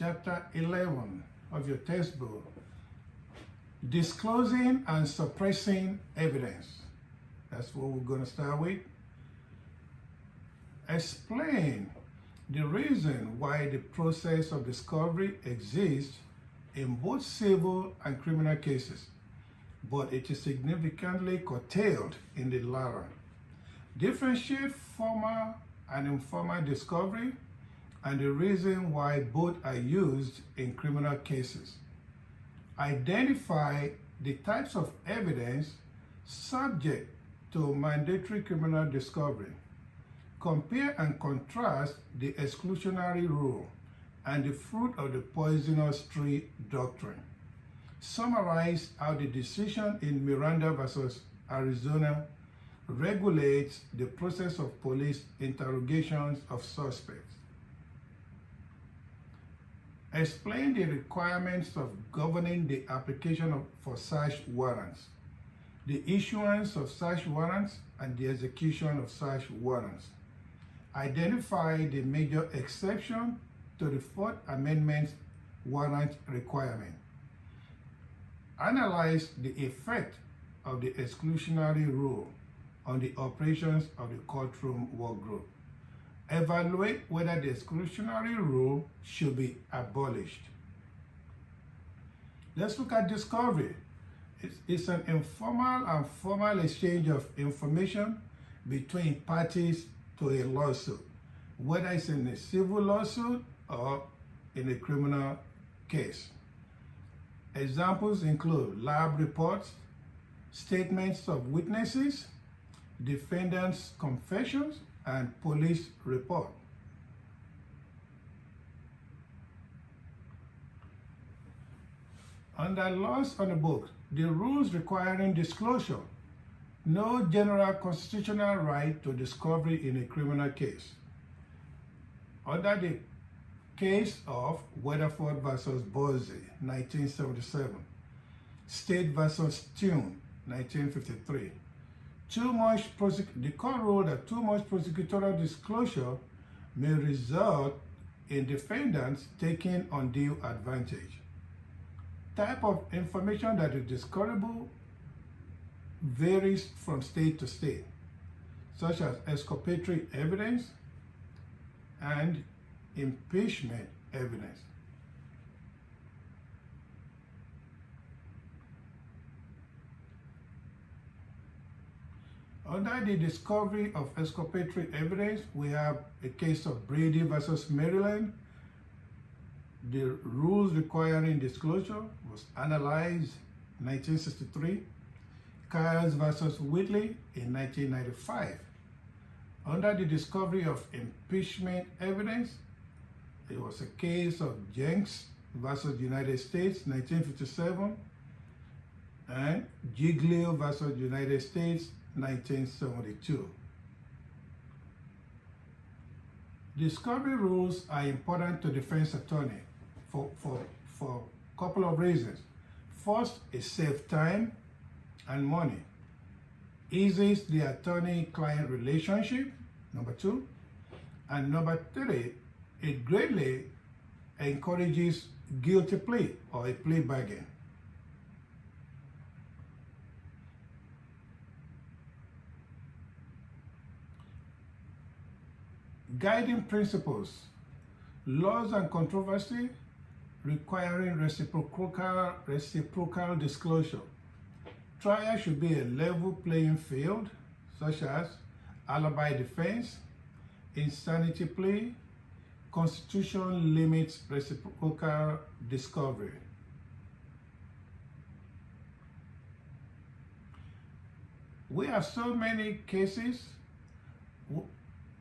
chapter 11 of your textbook, Disclosing and Suppressing Evidence. That's what we're going to start with. Explain the reason why the process of discovery exists in both civil and criminal cases, but it is significantly curtailed in the latter. Differentiate formal and informal discovery and the reason why both are used in criminal cases. Identify the types of evidence subject to mandatory criminal discovery. Compare and contrast the exclusionary rule and the fruit of the poisonous tree doctrine. Summarize how the decision in Miranda versus Arizona regulates the process of police interrogations of suspects. Explain the requirements of governing the application for search warrants, the issuance of search warrants, and the execution of search warrants. Identify the major exception to the Fourth Amendment warrant requirement. Analyze the effect of the exclusionary rule on the operations of the courtroom work group. Evaluate whether the exclusionary rule should be abolished. Let's look at discovery. It's an informal and formal exchange of information between parties to a lawsuit, whether it's in a civil lawsuit or in a criminal case. Examples include lab reports, statements of witnesses, defendants' confessions, and police report. Under laws on the books, the rules requiring disclosure, no general constitutional right to discovery in a criminal case. Under the case of Weatherford versus Boise, 1977, State versus Tune, 1953. The court ruled that too much prosecutorial disclosure may result in defendants taking undue advantage. Type of information that is discoverable varies from state to state, such as exculpatory evidence and impeachment evidence. Under the discovery of exculpatory evidence, we have a case of Brady versus Maryland. The rules requiring disclosure was analyzed in 1963. Kyles versus Whitley in 1995. Under the discovery of impeachment evidence, it was a case of Jenks versus United States, 1957, and Giglio versus United States, 1972. Discovery rules are important to defense attorney for a couple of reasons. First, it saves time and money, eases the attorney-client relationship, number two, and number three, it greatly encourages guilty plea or a plea bargain. Guiding principles, laws and controversy requiring reciprocal disclosure. Trial should be a level playing field, such as alibi defense, insanity plea. Constitution limits reciprocal discovery. We have so many cases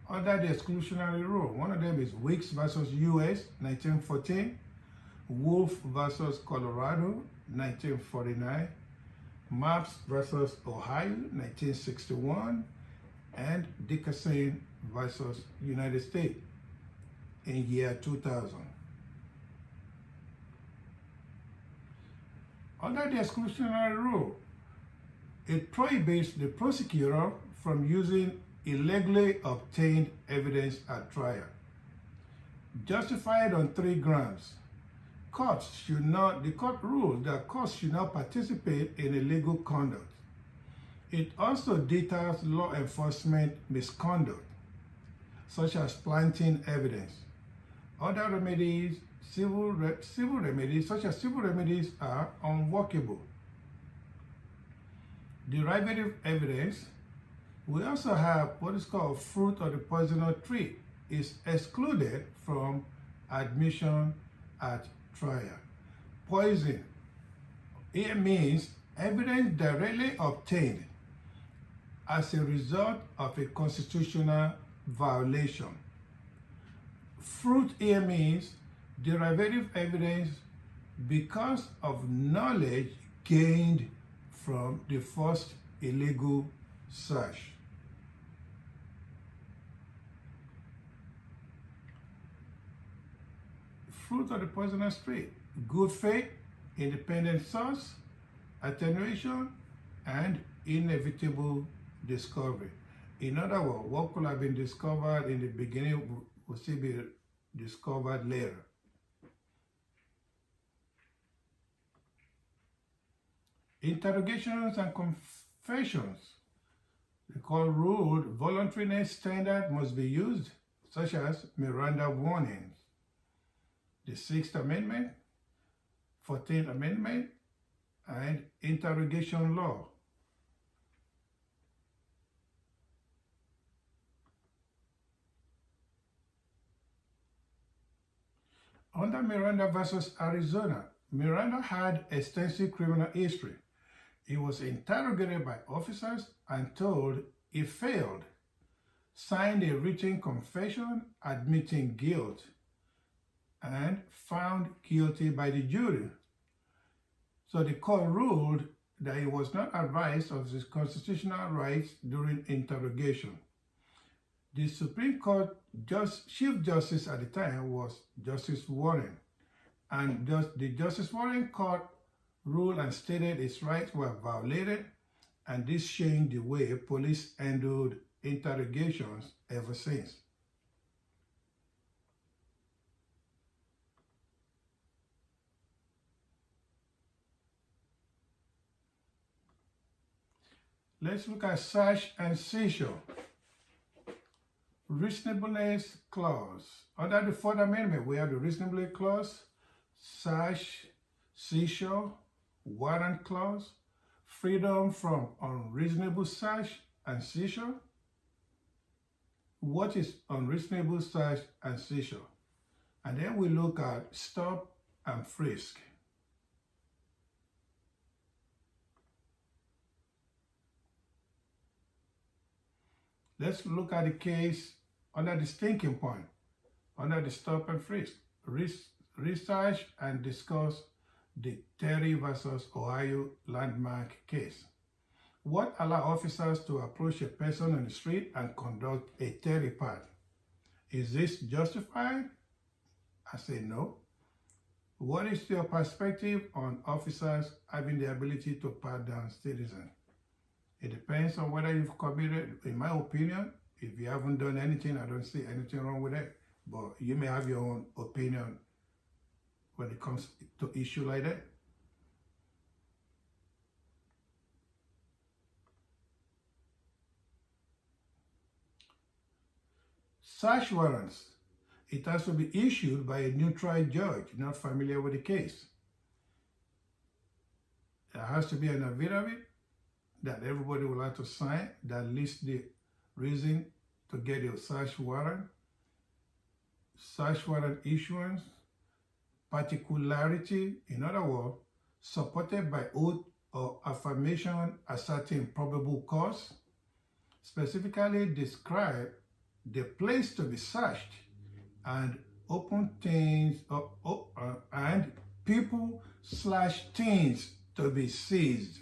under the exclusionary rule. One of them is Weeks versus U.S., 1914, Wolf versus Colorado, 1949, Maps versus Ohio, 1961, and Dickerson versus United States in year 2000. Under the exclusionary rule, it prohibits the prosecutor from using illegally obtained evidence at trial. Justified on 3 grounds. the court rules that courts should not participate in illegal conduct. It also deters law enforcement misconduct, such as planting evidence. Other remedies, civil remedies, such as civil remedies, are unworkable. Derivative evidence. We also have what is called fruit of the poisonous tree is excluded from admission at trial. Poison, it means evidence directly obtained as a result of a constitutional violation. Fruit here means derivative evidence because of knowledge gained from the first illegal search. Fruit of the poisonous tree: good faith, independent source, attenuation, and inevitable discovery. In other words, what could have been discovered in the beginning will still be discovered later. Interrogations and confessions. The court ruled voluntariness standard must be used, such as Miranda warnings. The 6th Amendment, 14th Amendment, and interrogation law. Under Miranda versus Arizona, Miranda had extensive criminal history. He was interrogated by officers and told he failed, signed a written confession admitting guilt, and found guilty by the jury. So the court ruled that he was not advised of his constitutional rights during interrogation. The Supreme Court Chief Justice at the time was Justice Warren, and the Justice Warren Court ruled and stated his rights were violated, and this changed the way police handled interrogations ever since. Let's look at search and seizure. Reasonableness clause. Under the 4th Amendment, we have the reasonableness clause, search, seizure, warrant clause, freedom from unreasonable search and seizure. What is unreasonable search and seizure? And then we look at stop and frisk. Let's look at the case under the stinking point, under the stop and frisk. Research and discuss the Terry versus Ohio landmark case. What allows officers to approach a person on the street and conduct a Terry pat? Is this justified? I say no. What is your perspective on officers having the ability to pat down citizens? It depends on whether you've committed. In my opinion, if you haven't done anything, I don't see anything wrong with it. But you may have your own opinion when it comes to issue like that. Search warrants. It has to be issued by a neutral judge, not familiar with the case. There has to be an affidavit that everybody will have to sign that lists the reason to get a search warrant issuance, particularity, in other words, supported by oath or affirmation asserting probable cause, specifically describe the place to be searched and open things and people/things to be seized.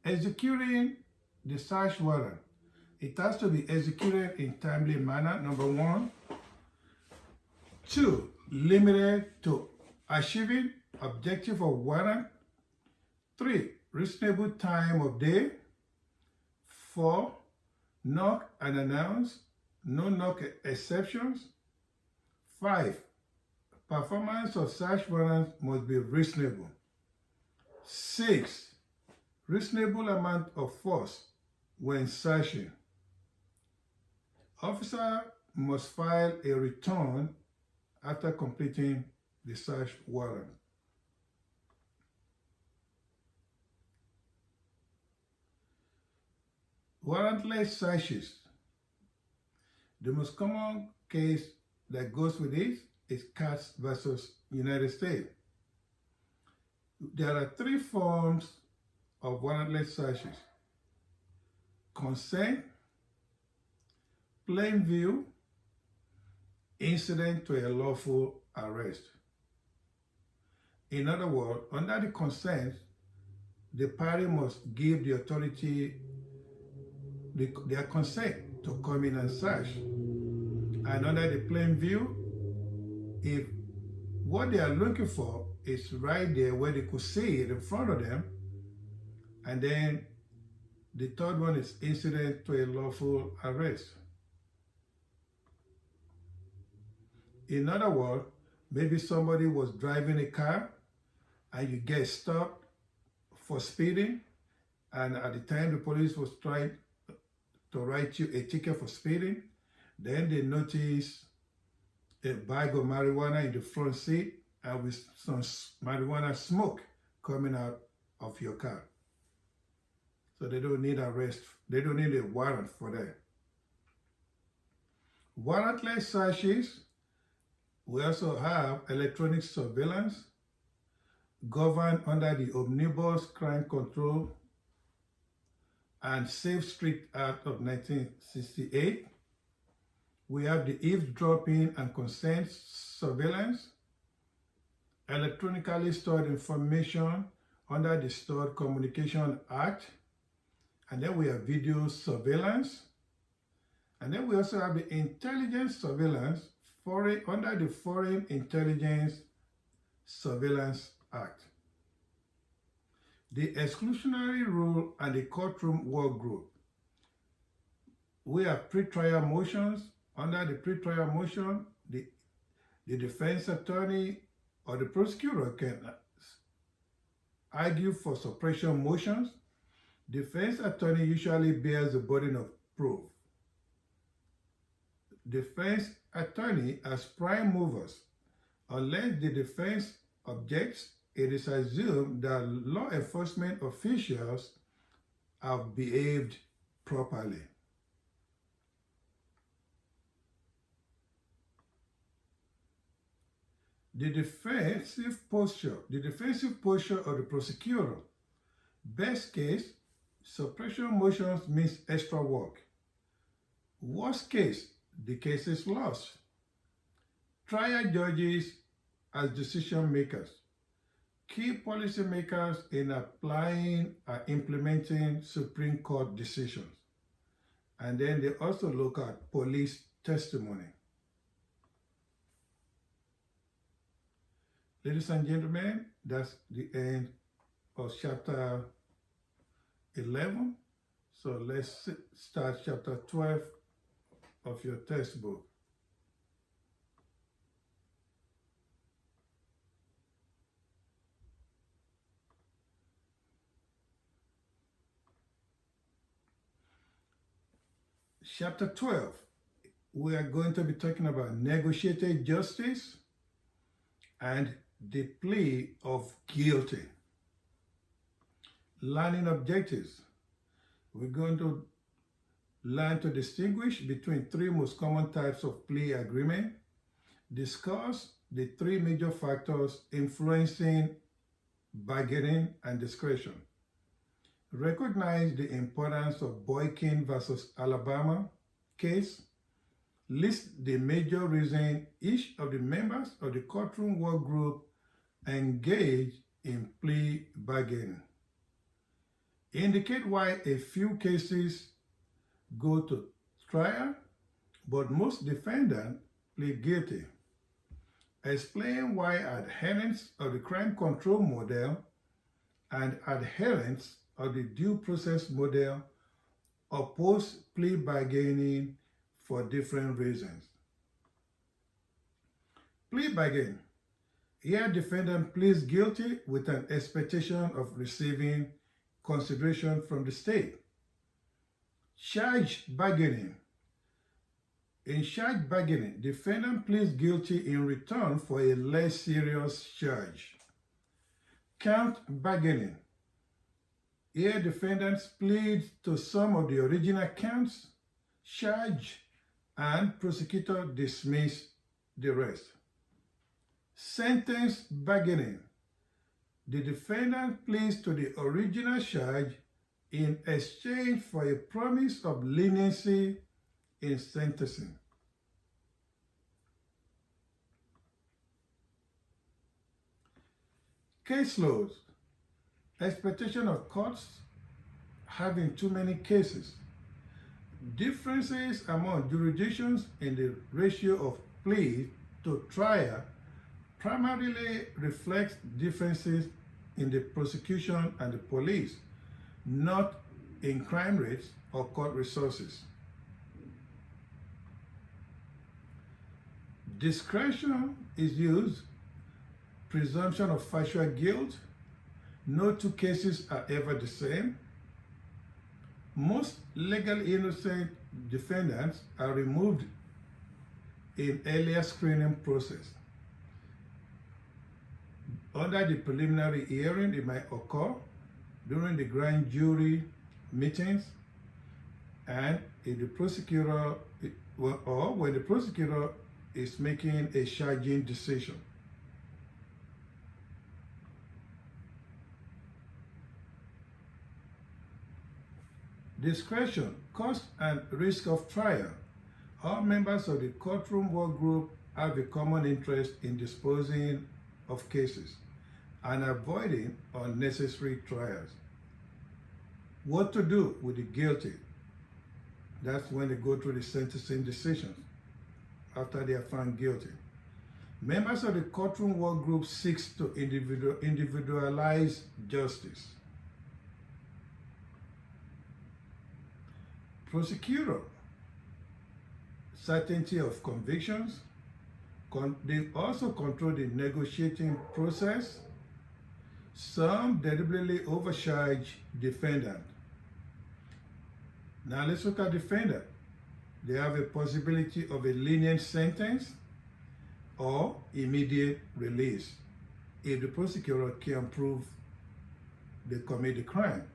Executing the search warrant. It has to be executed in timely manner, number 1. 2, limited to achieving objective of warrant. 3, reasonable time of day. 4, knock and announce, no knock exceptions. 5. Performance of search warrants must be reasonable. 6. Reasonable amount of force when searching. Officer must file a return after completing the search warrant. Warrantless searches. The most common case that goes with this is Katz versus United States. There are 3 forms of warrantless searches: consent, plain view, incident to a lawful arrest. In other words, under the consent, the party must give the authority their consent to come in and search. And under the plain view, if what they are looking for is right there where they could see it in front of them. And then the third one is incident to a lawful arrest. In other words, maybe somebody was driving a car and you get stopped for speeding, and at the time the police was trying to write you a ticket for speeding, then they notice a bag of marijuana in the front seat and with some marijuana smoke coming out of your car. So they don't need arrest. They don't need a warrant for that. Warrantless searches. We also have electronic surveillance governed under the Omnibus Crime Control and Safe Street Act of 1968. We have the eavesdropping and consent surveillance, electronically stored information under the Stored Communication Act, and then we have video surveillance, and then we also have the intelligence surveillance under the Foreign Intelligence Surveillance Act. The exclusionary rule and the courtroom work group. We have pretrial motions. Under the pretrial motion, the defense attorney or the prosecutor can argue for suppression motions. Defense attorney usually bears the burden of proof. Defense attorney as prime movers. Unless the defense objects, it is assumed that law enforcement officials have behaved properly. The defensive posture of the prosecutor. Best case, suppression motions means extra work. Worst case, the case is lost. Trial judges as decision makers. Key policy makers in applying and implementing Supreme Court decisions. And then they also look at police testimony. Ladies and gentlemen, that's the end of chapter 11. So let's start chapter 12 of your textbook. Chapter 12, we are going to be talking about negotiated justice and the plea of guilty. Learning objectives. We're going to learn to distinguish between 3 most common types of plea agreement, discuss the 3 major factors influencing bargaining and discretion, recognize the importance of Boykin versus Alabama case, list the major reasons each of the members of the courtroom work group engage in plea bargaining. Indicate why a few cases go to trial, but most defendants plead guilty. Explain why adherents of the crime control model and adherents of the due process model oppose plea bargaining for different reasons. Plea bargain. Here, defendant pleads guilty with an expectation of receiving consideration from the state. Charge bargaining. In charge bargaining, defendant pleads guilty in return for a less serious charge. Count bargaining. Here, defendants plead to some of the original counts, charge, and prosecutor dismiss the rest. Sentence bargaining. The defendant pleads to the original charge in exchange for a promise of leniency in sentencing. Caseloads. Expectation of courts having too many cases. Differences among jurisdictions in the ratio of plea to trial primarily reflects differences in the prosecution and the police, not in crime rates or court resources. Discretion is used. Presumption of factual guilt. No two cases are ever the same. Most legally innocent defendants are removed in earlier screening process. Under the preliminary hearing, it might occur during the grand jury meetings, and if the prosecutor, or when the prosecutor is making a charging decision. Discretion, cost, and risk of trial. All members of the courtroom work group have a common interest in disposing of cases and avoiding unnecessary trials. What to do with the guilty? That's when they go through the sentencing decisions after they are found guilty. Members of the courtroom work group seeks to individualize justice. Prosecutor, certainty of convictions. They also control the negotiating process. Some deliberately overcharge defendant. Now let's look at defendant. They have a possibility of a lenient sentence or immediate release if the prosecutor can prove they commit the crime.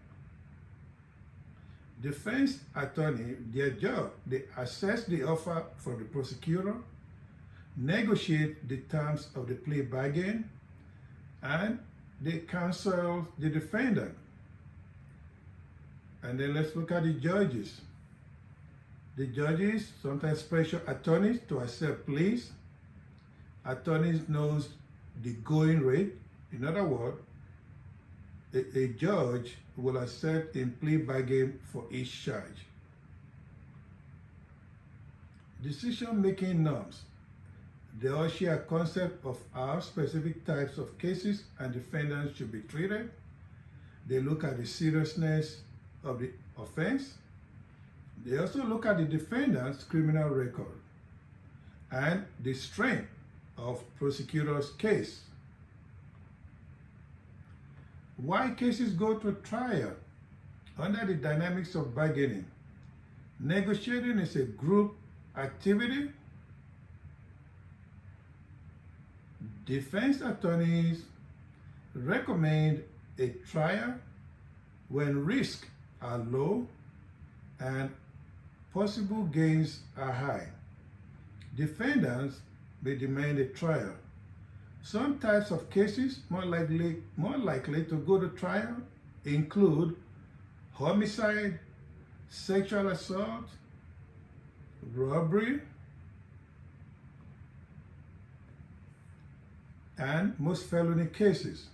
Defense attorney, their job, they assess the offer from the prosecutor, negotiate the terms of the plea bargain, and they counsel the defendant. And then let's look at the judges. The judges, sometimes special attorneys to accept pleas. Attorneys knows the going rate. In other words, a judge will accept in plea bargain for each charge. Decision-making norms. They all share a concept of how specific types of cases and defendants should be treated. They look at the seriousness of the offense. They also look at the defendant's criminal record and the strength of prosecutor's case. Why cases go to trial? Under the dynamics of bargaining, negotiating is a group activity. Defense attorneys recommend a trial when risks are low and possible gains are high. Defendants may demand a trial. Some types of cases more likely to go to trial include homicide, sexual assault, robbery, and most felony cases.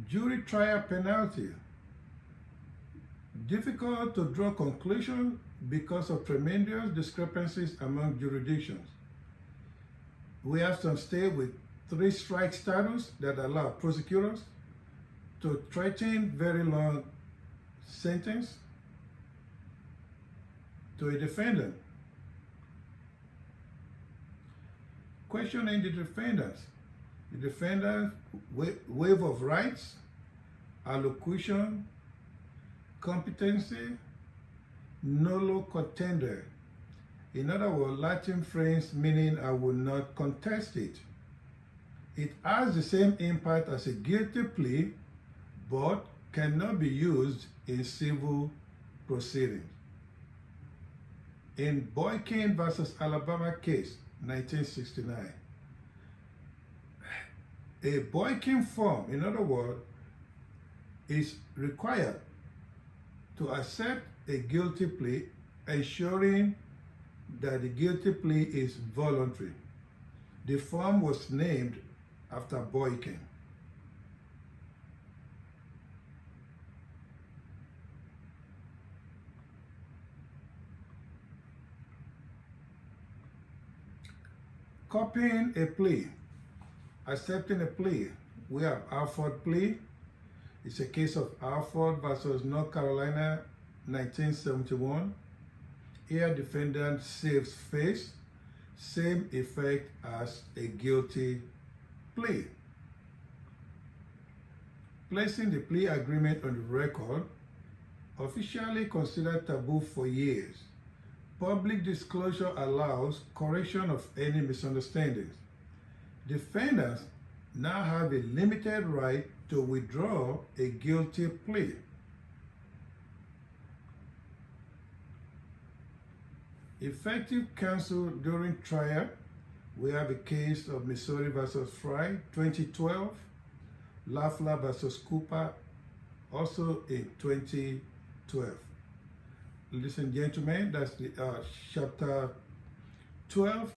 Jury trial penalty. Difficult to draw conclusions because of tremendous discrepancies among jurisdictions. We have some states with 3-strike status that allow prosecutors to threaten very long sentence to a defendant. questioning the defendants. The defendant's waiver of rights, allocution, competency, nolo contendere. In other words, Latin phrase meaning I will not contest it. It has the same impact as a guilty plea, but cannot be used in civil proceedings. In Boykin versus Alabama case, 1969, a Boykin form, in other words, is required to accept a guilty plea, ensuring that the guilty plea is voluntary. The form was named after Boykin. Copying a plea, accepting a plea. We have Alford plea. It's a case of Alford versus North Carolina, 1971. Here, defendant saves face, same effect as a guilty plea. Placing the plea agreement on the record, officially considered taboo for years. Public disclosure allows correction of any misunderstandings. Defendants now have a limited right to withdraw a guilty plea. Effective counsel during trial. We have a case of Missouri versus Fry, 2012. Lawful versus Cooper, also in 2012. Ladies and gentlemen, that's the chapter 12.